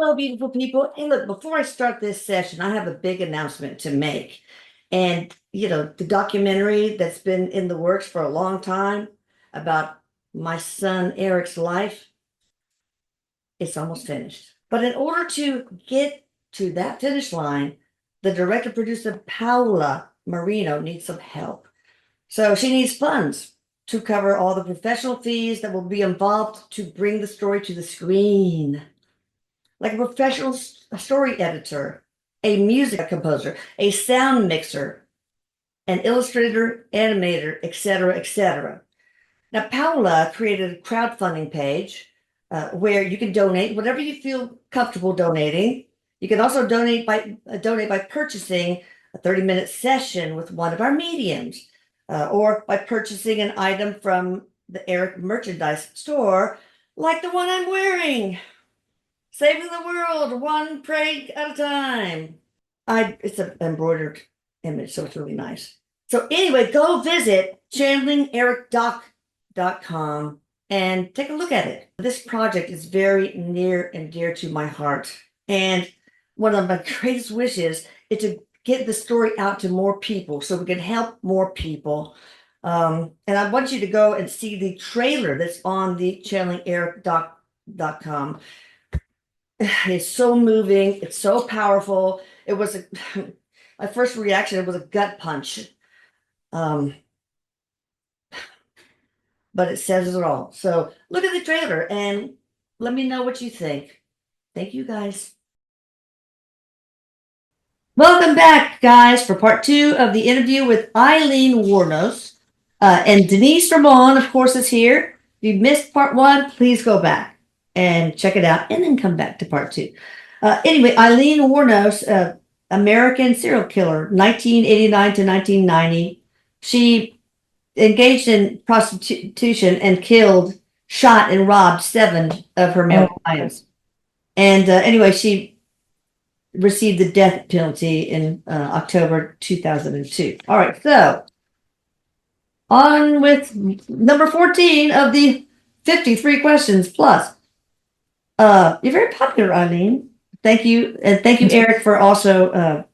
Hello, beautiful people. Hey, look, before I start this session, I have a big announcement to make. And, the documentary that's been in the works for a long time about my son Eric's life, it's almost finished. But in order to get to that finish line, the director producer Paula Marino needs some help. So she needs funds to cover all the professional fees that will be involved to bring the story to the screen. Like a professional story editor, a music composer, a sound mixer, an illustrator, animator, etc., etc. Now, Paula created a crowdfunding page where you can donate whatever you feel comfortable donating. You can also donate by purchasing a 30-minute session with one of our mediums, or by purchasing an item from the Erik merchandise store, like the one I'm wearing. Saving the world, one prank at a time. It's an embroidered image, so it's really nice. So anyway, go visit channelingericdoc.com and take a look at it. This project is very near and dear to my heart. And one of my greatest wishes is to get the story out to more people so we can help more people. And I want you to go and see the trailer that's on the channelingericdoc.com. It's so moving. It's so powerful. It was my first reaction. It was a gut punch. But it says it all. So look at the trailer and let me know what you think. Thank you, guys. Welcome back, guys, for part 2 of the interview with Eileen Wuornos. And Denise Ramon, of course, is here. If you missed part 1, please go back and check it out and then come back to part 2. Anyway, Eileen Wuornos, American serial killer, 1989 to 1990. She engaged in prostitution and shot and robbed 7 of her male clients. And anyway, she received the death penalty in October 2002. All right, so on with number 14 of the 53 questions plus. You're very popular, Eileen. Thank you. And thank you, Erik, for also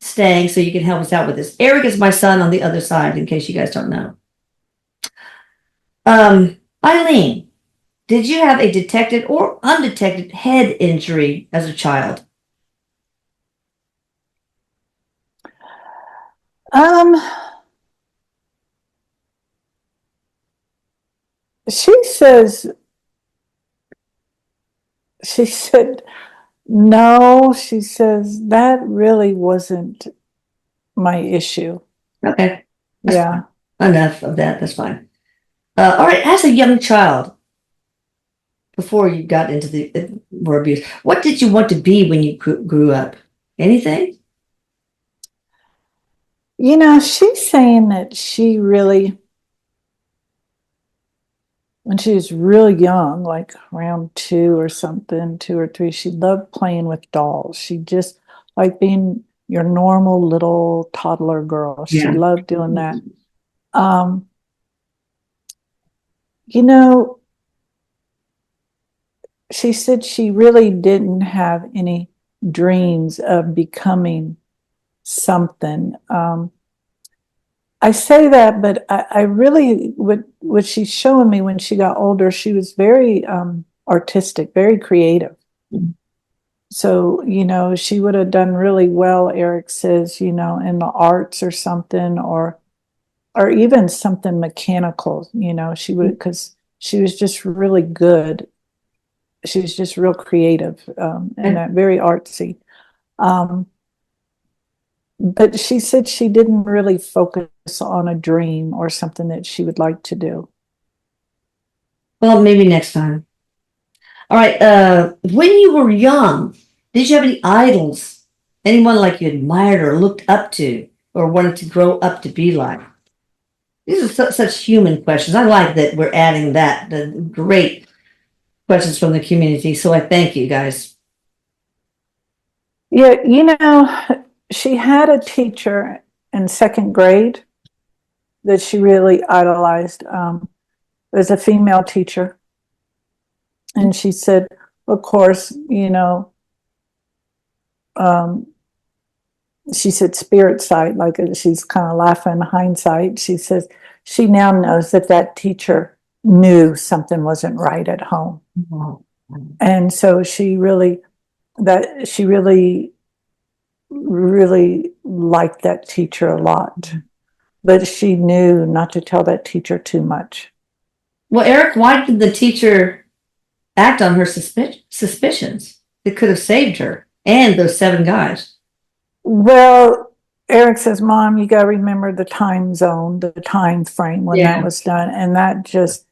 staying so you can help us out with this. Erik is my son on the other side, in case you guys don't know. Eileen, did you have a detected or undetected head injury as a child? She said, no, she says, that really wasn't my issue. Okay. Yeah. Fine. Enough of that. That's fine. All right. As a young child, before you got into the more abuse, what did you want to be when you grew up? Anything? She's saying that she really, when she was really young, like around 2 or something, 2 or 3, she loved playing with dolls. She just like being your normal little toddler girl. She loved doing that. She said she really didn't have any dreams of becoming something. I say that, but I really, what she's showing me when she got older, she was very artistic, very creative. Mm-hmm. So, she would have done really well, Erik says, in the arts or something, or even something mechanical, she would, because she was just really good. She was just real creative and very artsy. But she said she didn't really focus on a dream or something that she would like to do. Well, maybe next time. All right. When you were young, did you have any idols? Anyone like you admired or looked up to or wanted to grow up to be like? These are such human questions. I like that we're adding that. The great questions from the community. So I thank you, guys. Yeah, she had a teacher in 2nd grade that she really idolized. It was a female teacher. And she said, of course, she said spirit sight, like she's kind of laughing in hindsight. She says she now knows that that teacher knew something wasn't right at home. Oh. And so she really really liked that teacher a lot. But she knew not to tell that teacher too much. Well, Eric, why did the teacher act on her suspicions? It could have saved her and those 7 guys. Well, Erik says, Mom, you got to remember the time zone, the time frame when that was done. And that just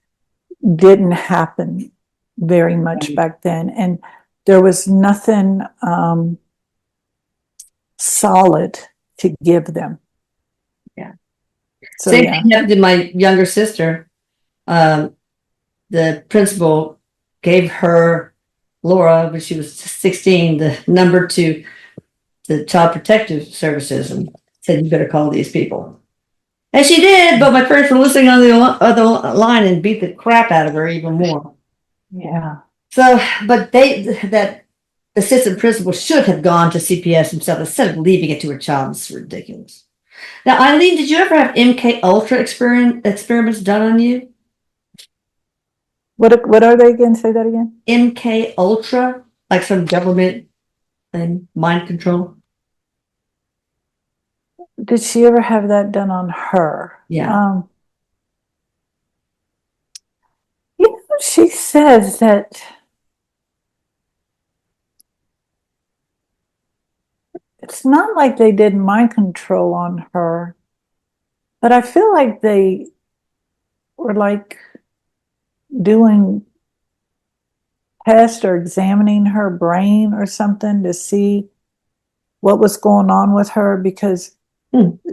didn't happen very much back then. And there was nothing solid to give them. Yeah. So, Same thing happened to my younger sister. The principal gave her, Laura, when she was 16, the number to the Child Protective Services and said, you better call these people. And she did, but my parents were listening on the other line and beat the crap out of her even more. Yeah. So, but that assistant principal should have gone to CPS himself instead of leaving it to her child. It's ridiculous. Now, Eileen, did you ever have MK Ultra experiments done on you? What are they again? Say that again. MK Ultra, like some government thing, mind control. Did she ever have that done on her? Yeah. You know, she says that it's not like they did mind control on her, but I feel like they were like doing tests or examining her brain or something to see what was going on with her, because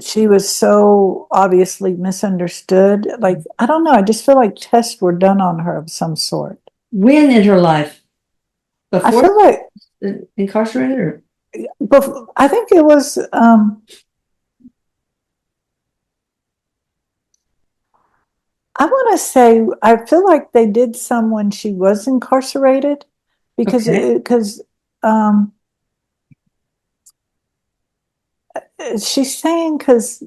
she was so obviously misunderstood. Like, I don't know, I just feel like tests were done on her of some sort. When in her life? Before I feel like incarcerated, or? I think it was I want to say, I feel like they did some when she was incarcerated, because she's saying, because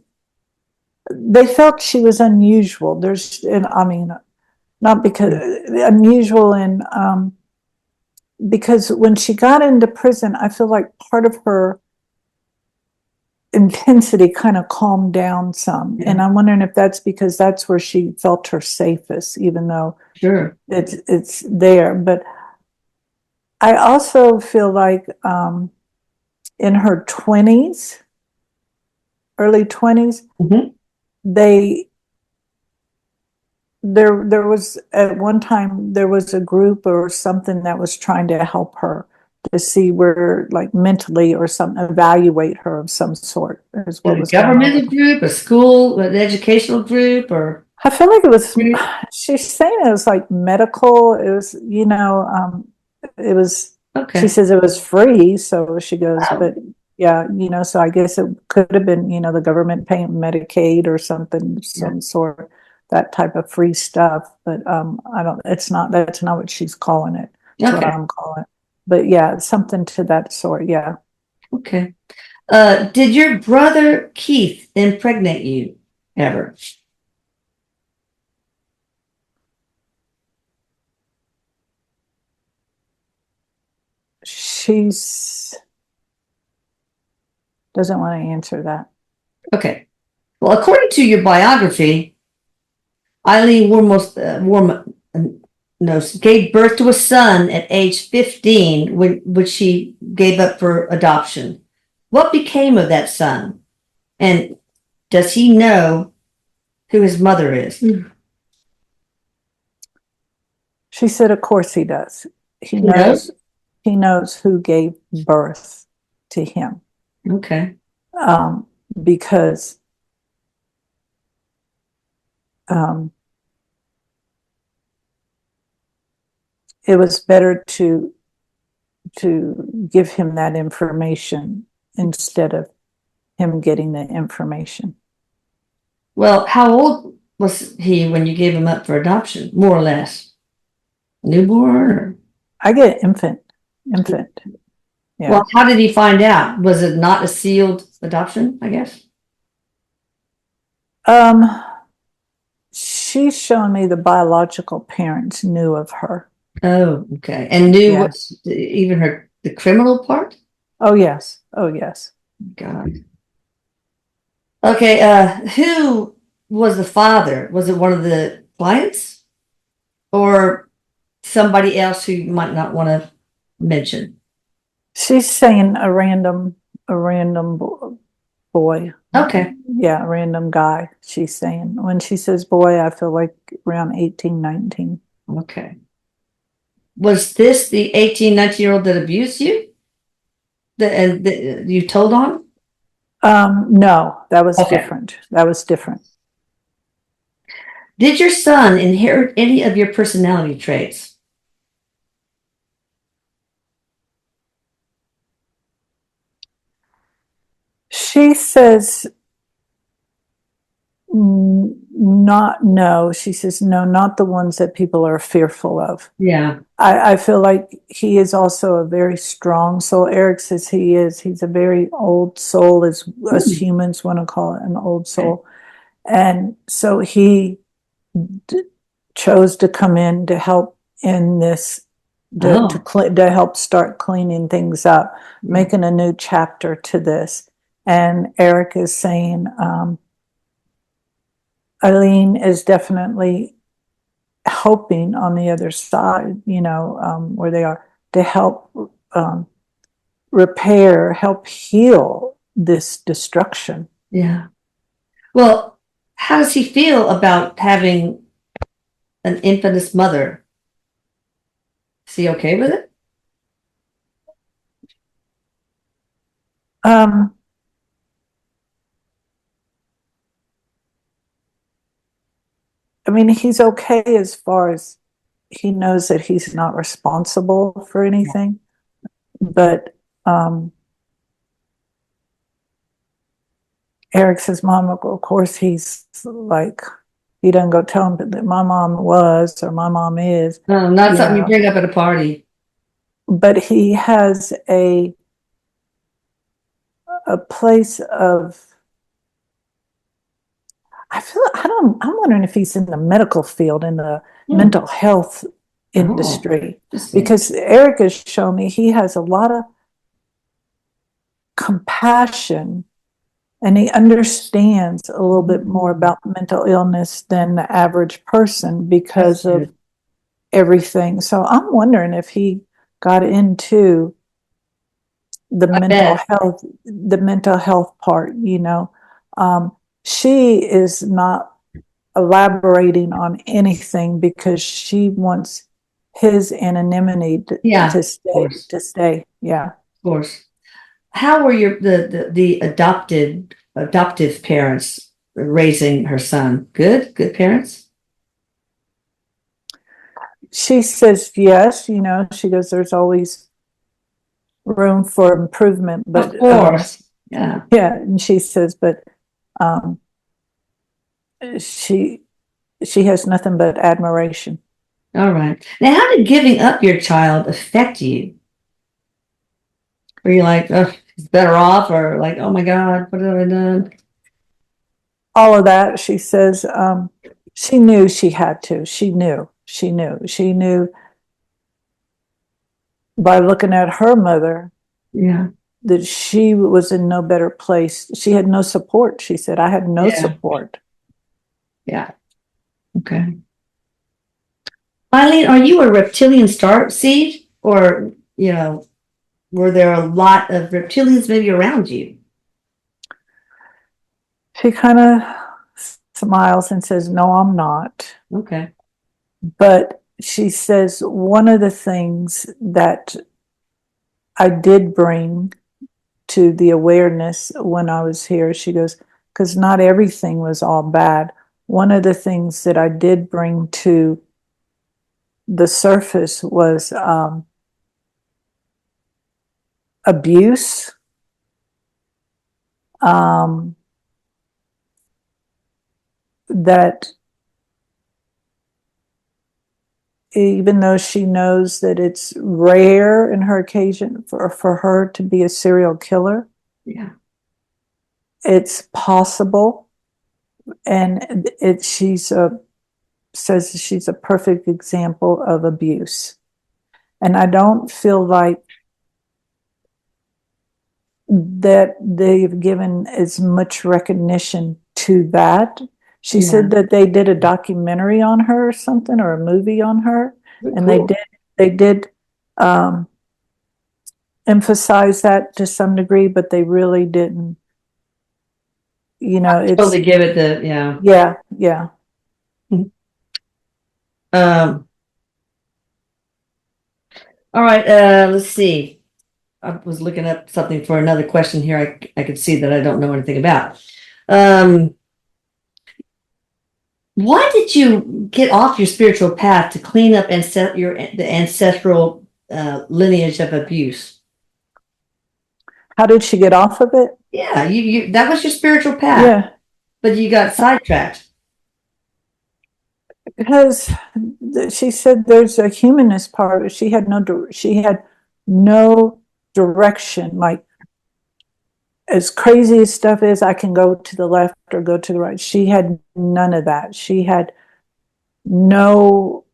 they felt she was unusual. And I mean, not because unusual, and because when she got into prison, I feel like part of her intensity kind of calmed down some. And I'm wondering if that's because that's where she felt her safest, even though it's there. But I also feel like in her 20s, early 20s, there was at one time there was a group or something that was trying to help her to see where, like, mentally or something, evaluate her of some sort, is what was going on. A governmental group, a school, an educational group, or? I feel like it was, she's saying it was like medical. It was, you know, it was, she says it was free. So she goes, but yeah, you know, so I guess it could have been, you know, the government paying Medicaid or something, some sort, that type of free stuff. But I don't, that's not what she's calling it. That's what I'm calling it. But yeah, something to that sort. Yeah. Okay. Did your brother Keith impregnate you ever? She's doesn't want to answer that. Okay. Well, according to your biography, AILEEN Wuornos gave birth to a son at age 15, which she gave up for adoption. What became of that son? And does he know who his mother is? She said, of course he does. He knows who gave birth to him. Okay. Because it was better to give him that information instead of him getting the information. Well, how old was he when you gave him up for adoption, more or less? Newborn? Or? I get infant. Yeah. Yeah. Well, how did he find out? Was it not a sealed adoption, I guess? Um, she's shown me the biological parents knew of her. Oh, okay. And knew what, Yes. even the criminal part? Oh, yes. Oh, yes. God. Okay, who was the father? Was it one of the clients or somebody else who you might not want to mention? She's saying a random boy. Okay, Yeah, a random guy, she's saying. When she says boy, I feel like around 18, 19. okay. Was this the 18, 19-year-old that abused you? You told on? No, that was Okay. different. That was different. Did your son inherit any of your personality traits? She says not no. She says no, not the ones that people are fearful of. Yeah. I feel like he is also a very strong soul. Eric says he is. He's a very old soul, as us Hmm. humans want to call it, an old soul. And so he chose to come in to help in this, Oh, to help start cleaning things up, yeah. making a new chapter to this. And Eric is saying, Eileen is definitely helping on the other side, where they are, to help repair, help heal this destruction. Yeah. Well, how does he feel about having an infant's mother? Is he okay with it? Um, I mean, he's okay as far as he knows that he's not responsible for anything, but Eric says, Mom, of course, he's like, he doesn't go tell him that my mom was or my mom is, Not something you bring up at a party. but he has a place of, I'm wondering if he's in the medical field, in the Hmm. mental health Oh, industry, interesting. because Eric has shown me he has a lot of compassion and he understands a little bit more about mental illness than the average person That's because of good. everything. So I'm wondering if he got into I bet. the mental health part. Um, she is not elaborating on anything because she wants his anonymity Yeah, to of stay, course, Yeah. of course. How were the adoptive parents raising her son? Good parents? She says yes, she goes, there's always room for improvement, Of but course. Yeah. yeah, and she says, but um, she she has nothing but admiration. All right. Now, how did giving up your child affect you? Were you like, oh, he's better off, or like, oh my God, what have I done? All of that, she says, she knew she had to. She knew by looking at her mother Yeah. that she was in no better place. She had no support. She said, I had no Yeah. support. Yeah. Okay. Eileen, are you a reptilian star seed, or were there a lot of reptilians maybe around you? She kind of smiles and says, no, I'm not. Okay. But she says, one of the things that I did bring to the awareness when I was here, she goes, because not everything was all bad. One of the things that I did bring to the surface was abuse, um, that even though she knows that it's rare in her occasion for her to be a serial killer, Yeah. it's possible. And says she's a perfect example of abuse. And I don't feel like that they've given as much recognition to that. She said that they did a documentary on her or something, or a movie on her, and Cool. they did emphasize that to some degree, but they really didn't. You know, it's Totally give it the, yeah. yeah. All right, let's see. I was looking up something for another question here. I could see that I don't know anything about. Why did you get off your spiritual path to clean up and set the ancestral lineage of abuse? How did she get off of it? Yeah, you that was your spiritual path, Yeah, but you got sidetracked. because she said there's a humanist part. She had no direction. Like, as crazy as stuff is, I can go to the left or go to the right. She had none of that. She had no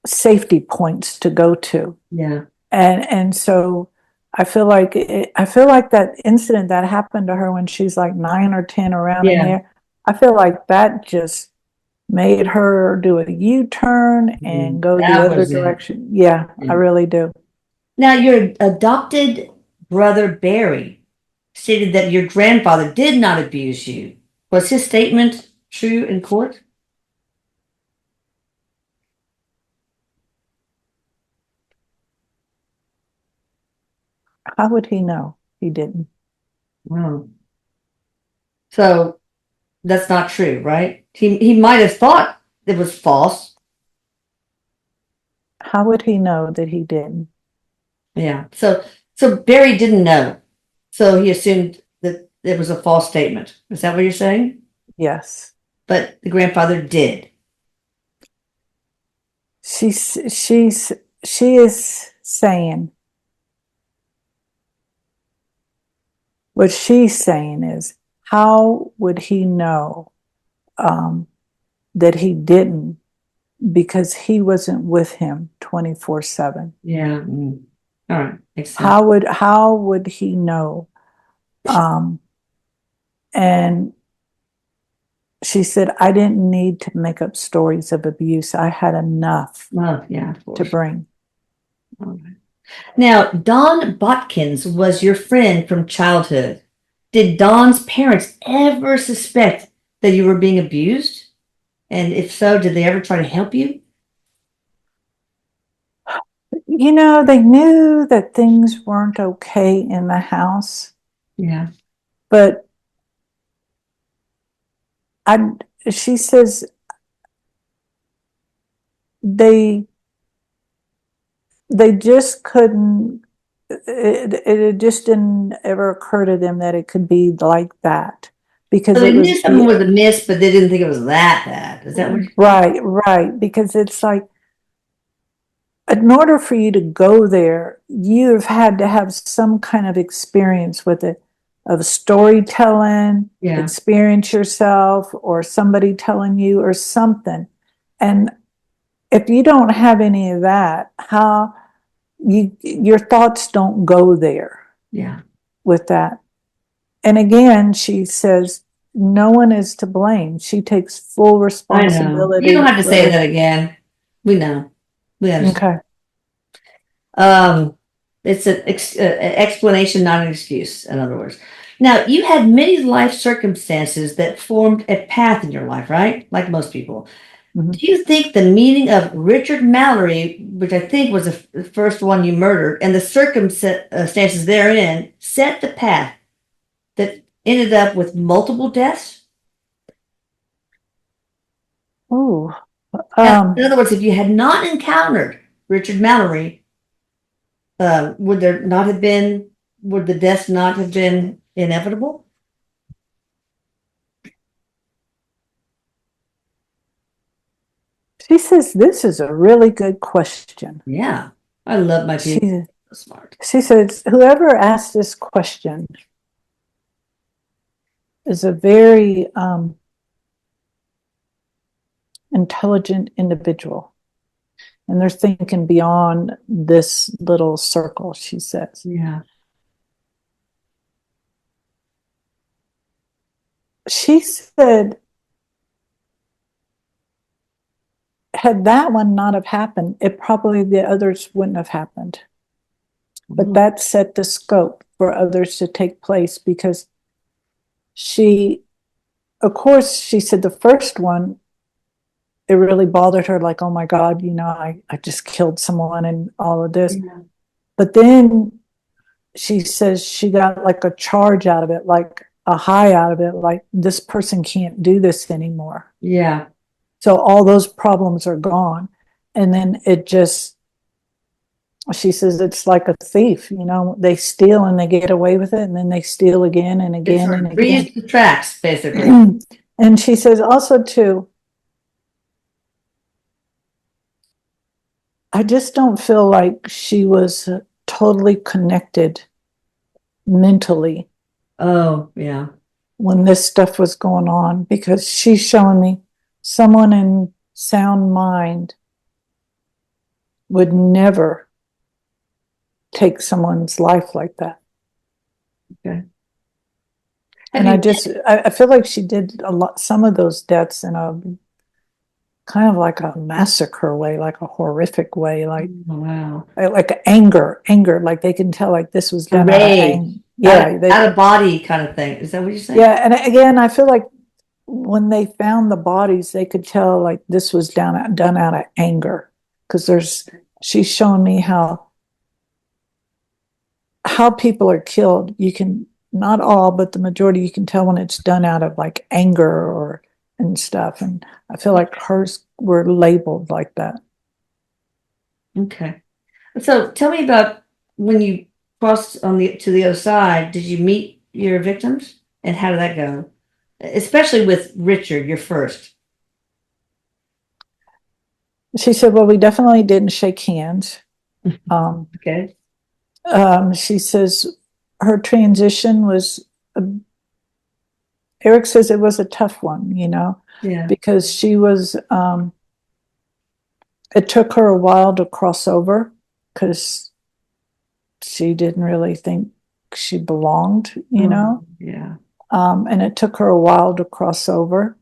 safety points to go to. Yeah. And so I feel like that incident that happened to her when she's like 9 or 10, around in there, I feel like that just made her do a U-turn and go the That other was it. direction. Yeah, I really do. Now, your adopted brother Barry stated that your grandfather did not abuse you. Was his statement true in court? How would he know? He didn't. Wow. So that's not true, right? He might have thought it was false. How would he know that he didn't? Yeah. So Barry didn't know. So he assumed that it was a false statement. Is that what you're saying? Yes. But the grandfather did. She is saying, what she's saying is, how would he know that he didn't, because he wasn't with him 24/7? Yeah. Mm. All right. Makes sense. How would he know? And she said, I didn't need to make up stories of abuse. I had enough Oh, yeah, of to course. bring. All right. Now, Don Botkins was your friend from childhood. Did Don's parents ever suspect that you were being abused? And if so, did they ever try to help you? You know, they knew that things weren't okay in the house, Yeah. but she says they just couldn't, it just didn't ever occur to them that it could be like that, because So they it knew was, something was amiss, but they didn't think it was that bad. Is that what you're saying? right, because it's like, in order for you to go there, you've had to have some kind of experience with it, of storytelling, Yeah. experience yourself, or somebody telling you, or something. And if you don't have any of that, your thoughts don't go there Yeah. with that. And again, she says, no one is to blame. She takes full I know. responsibility. You don't have to say that again. We know. We understand. Okay. It's an explanation, not an excuse, in other words. Now, you had many life circumstances that formed a path in your life, right? Like most people. Mhm. Do you think the meeting of Richard Mallory, which I think was the first one you murdered, and the circumstances therein set the path that ended up with multiple deaths? Ooh. In other words, if you had not encountered Richard Mallory, would the deaths not have been inevitable? She says, this is a really good question. Yeah. I love my people. She, So smart. she says, whoever asked this question is a very intelligent individual. And they're thinking beyond this little circle, she says. Yeah. She said, had that one not have happened, it probably the others wouldn't have happened. But that set the scope for others to take place, because she, of course, she said the first one, it really bothered her, like, oh my God, I just killed someone and all of this. Yeah. But then she says she got like a charge out of it, like a high out of it, like this person can't do this anymore. Yeah. So all those problems are gone. And then it just, she says it's like a thief, they steal and they get away with it, and then they steal again and again and again. Freeze the tracks, basically. And she says also too, I just don't feel like she was totally connected mentally. Oh, yeah. When this stuff was going on, because she's showing me someone in sound mind would never take someone's life like that. Okay. And I feel like she did some of those deaths in a kind of like a massacre way, like a horrific way, like, oh, wow. Like anger, like they can tell like this was done out of anger. Yeah, out of body kind of thing. Is that what you're saying? Yeah, and again, I feel like when they found the bodies, they could tell like this was done out of anger, because she's showing me how people are killed. You can, not all, but the majority, you can tell when it's done out of like anger and stuff. And I feel like hers were labeled like that. Okay. So tell me about when you crossed to the other side. Did you meet your victims, and how did that go? Especially with Richard, your first. She said, well, we definitely didn't shake hands. Okay. She says her transition was, Erik says it was a tough one, Yeah. because she was, it took her a while to cross over, because she didn't really think she belonged, Yeah. And it took her a while to cross over.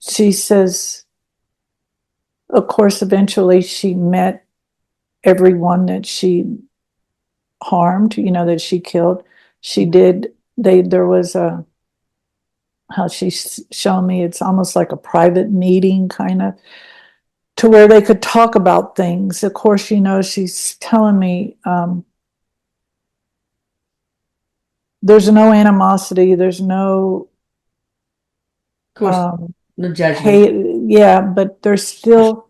She says, of course, eventually she met everyone that she harmed, that she killed. She did, there was how she's shown me, it's almost like a private meeting kind of, to where they could talk about things. Of course, she's telling me there's no animosity, there's no, of course, no judgment. Hate, yeah, but there's still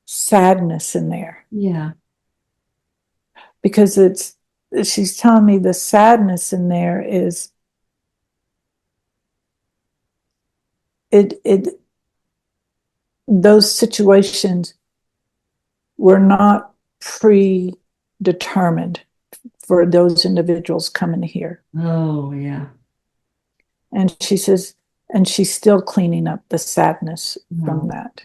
sadness in there. Yeah. Because she's telling me the sadness in there is those situations were not predetermined for those individuals coming here. Oh, yeah. And she says, and she's still cleaning up the sadness from that.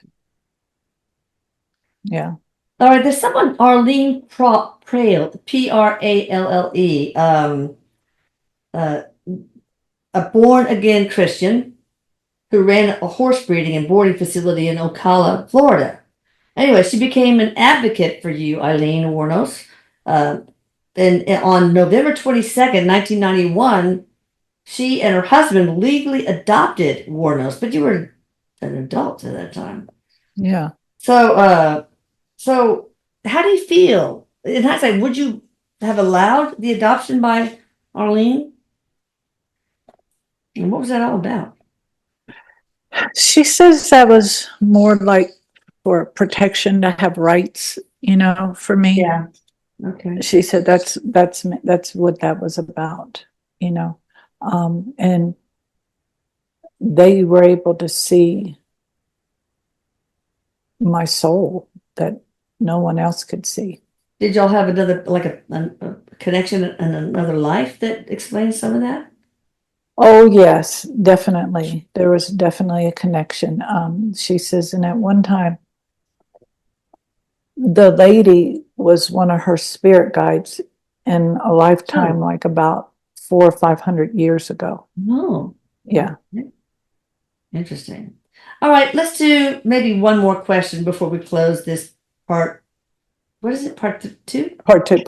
Yeah. All right. There's someone, Arlene Pralle, Pralle, a born-again Christian who ran a horse breeding and boarding facility in Ocala, Florida. Anyway, she became an advocate for you, Eileen Wuornos. And on November 22nd, 1991, she and her husband legally adopted Wuornos, but you were an adult at that time. Yeah. So how do you feel? In hindsight, would you have allowed the adoption by Arlene? And what was that all about? She says that was more like for protection, to have rights, for me. Yeah. Okay. She said that's what that was about, and they were able to see my soul that no one else could see. Did y'all have another, like a connection in another life that explains some of that? Oh, yes, definitely. There was definitely a connection. She says, and at one time, the lady was one of her spirit guides in a lifetime, Oh. like about 400 or 500 years ago. Oh, Yeah. interesting. All right, let's do maybe one more question before we close this part. What is it, part two? Part two.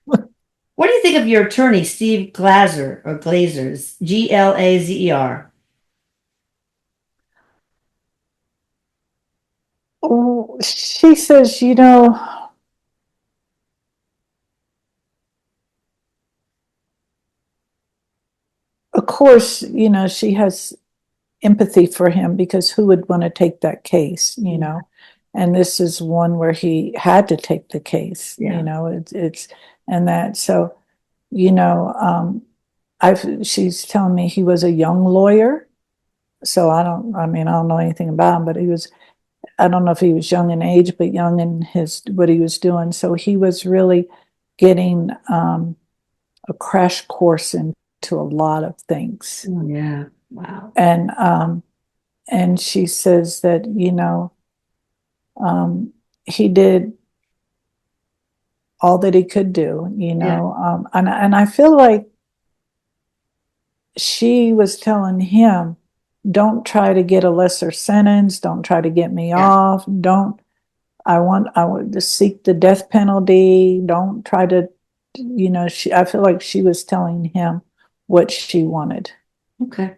What do you think of your attorney, Steve Glazer, or Glazers, Glazer? Oh, she says, you know, of course, you know, she has empathy for him because who would want to take that case, you know? And this is one where he had to take the case, you know, it's, and that, so, you know, she's telling me he was a young lawyer. So I don't know anything about him, but I don't know if he was young in age, but young in what he was doing. So he was really getting a crash course into a lot of things. Oh, yeah. Wow. And she says that, you know, he did all that he could do, you know, and I feel like she was telling him, don't try to get a lesser sentence, don't try to get me off, I want to seek the death penalty, don't try to, you know, I feel like she was telling him what she wanted. Okay.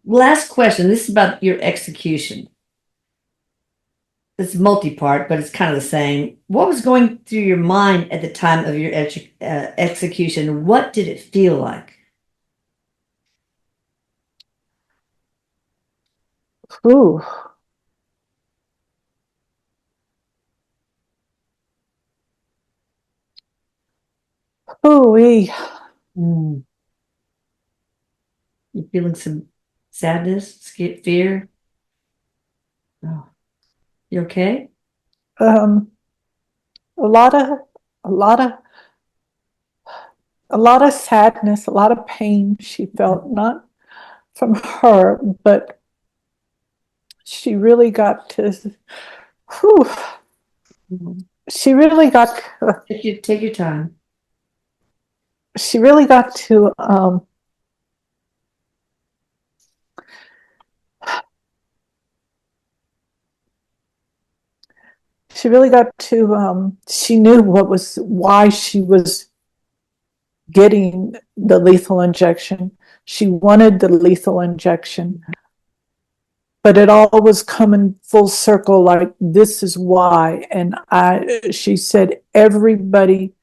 Last question. This is about your execution. It's multi-part, but it's kind of the same. What was going through your mind at the time of your execution? What did it feel like? Ooh. Ooh-wee. You feeling some sadness, fear? Oh, you okay? Um, a lot of, a lot of, a lot of sadness, a lot of pain she felt, not from her, but she really got to, whew, she really got, Take your time. she really got to, she knew why she was getting the lethal injection. She wanted the lethal injection, but it all was coming full circle, like this is why. And she said everybody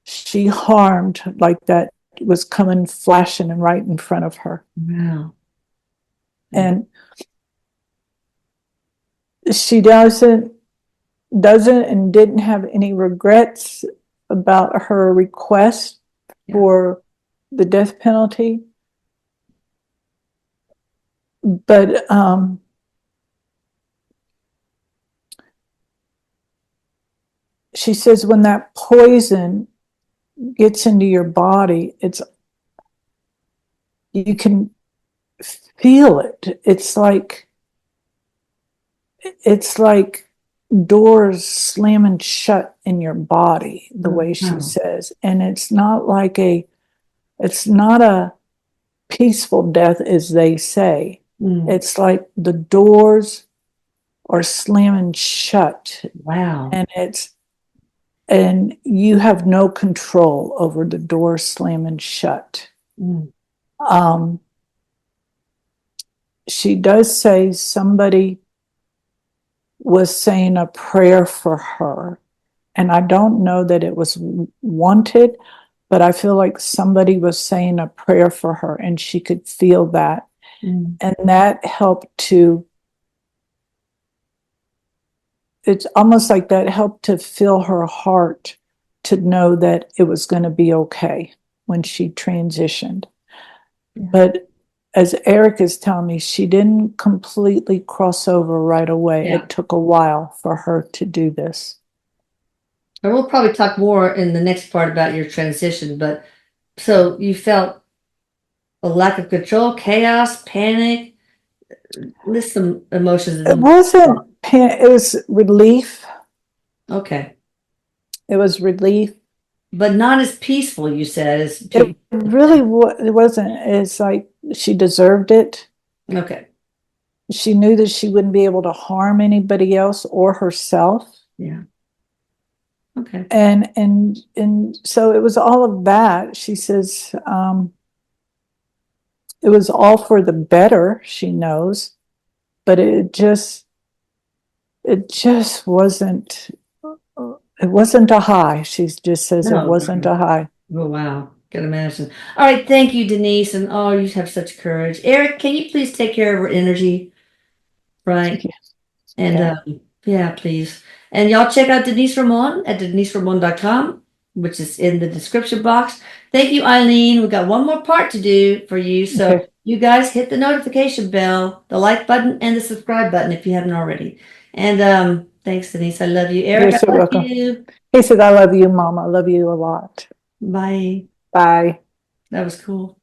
she harmed like that was coming flashing and right in front of her. Wow. And she doesn't and didn't have any regrets about her request for the death penalty. But she says when that poison gets into your body, you can feel it. It's like doors slamming shut in your body, the way she says. And it's not a peaceful death as they say. It's like the doors are slamming shut. Wow. And you have no control over the door slamming shut. She does say somebody was saying a prayer for her, and I don't know that it was wanted, but I feel like somebody was saying a prayer for her and she could feel that. And that helped it's almost like that helped to fill her heart to know that it was going to be okay when she transitioned. But as Erik is telling me, she didn't completely cross over right away. Yeah. It took a while for her to do this. And we'll probably talk more in the next part about your transition, but so you felt a lack of control, chaos, panic, list some emotions. It wasn't, it was relief. Okay. It was relief. But not as peaceful, you said, as It really it wasn't. It's like she deserved it. Okay. She knew that she wouldn't be able to harm anybody else or herself. Yeah. Okay. And so it was all of that. She says it was all for the better, she knows, but it just wasn't, it wasn't a high. She just says it No. wasn't a high. Oh, wow. Can imagine. All right. Thank you, Denise. And oh, you have such courage. Erik, can you please take care of her energy? Right. Yes. And Okay. yeah, please. And y'all check out Denise Ramon at deniseramon.com, which is in the description box. Thank you, Eileen. We got one more part to do for you. So Okay. you guys hit the notification bell, the like button, and the subscribe button if you haven't already. And thanks, Denise. I love you. Erik, You're so I love welcome. you. He said, I love you, Mom. I love you a lot. Bye. Bye. That was cool.